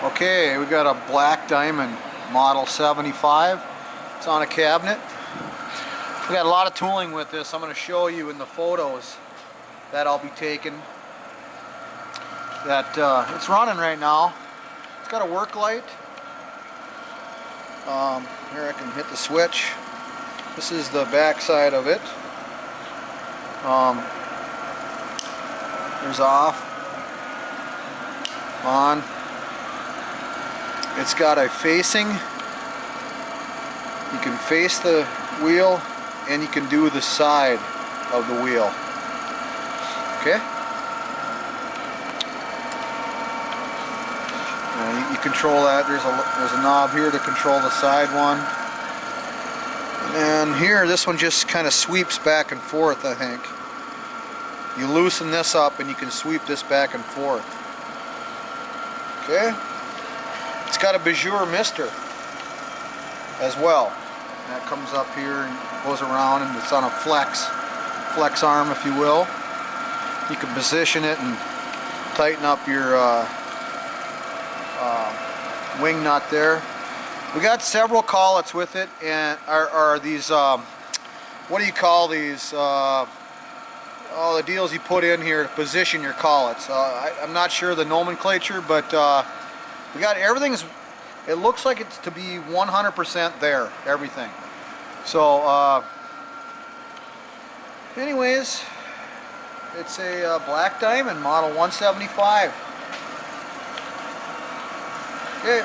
Okay, we got a black diamond model 75. It's on a cabinet. We got a lot of tooling with this. I'm going to show you in the photos that I'll be taking. That it's running right now. It's got a work light. Here I can hit the switch. This is the back side of it. There's off, on. It's got a facing. You can face the wheel and you can do the side of the wheel. Okay? You control that. There's a knob here to control the side one. And here, this one just kind of sweeps back and forth, I think. You loosen this up and you can sweep this back and forth. Okay? It's got a Bijur mister as well. That comes up here and goes around, and it's on a flex arm, if you will. You can position it and tighten up your wing nut there. We got several collets with it, and are these what do you call these? The deals you put in here to position your collets. I'm not sure the nomenclature, but we got everything's. It looks like it's to be 100% there, everything. So, anyways, it's a black diamond model 175. Okay.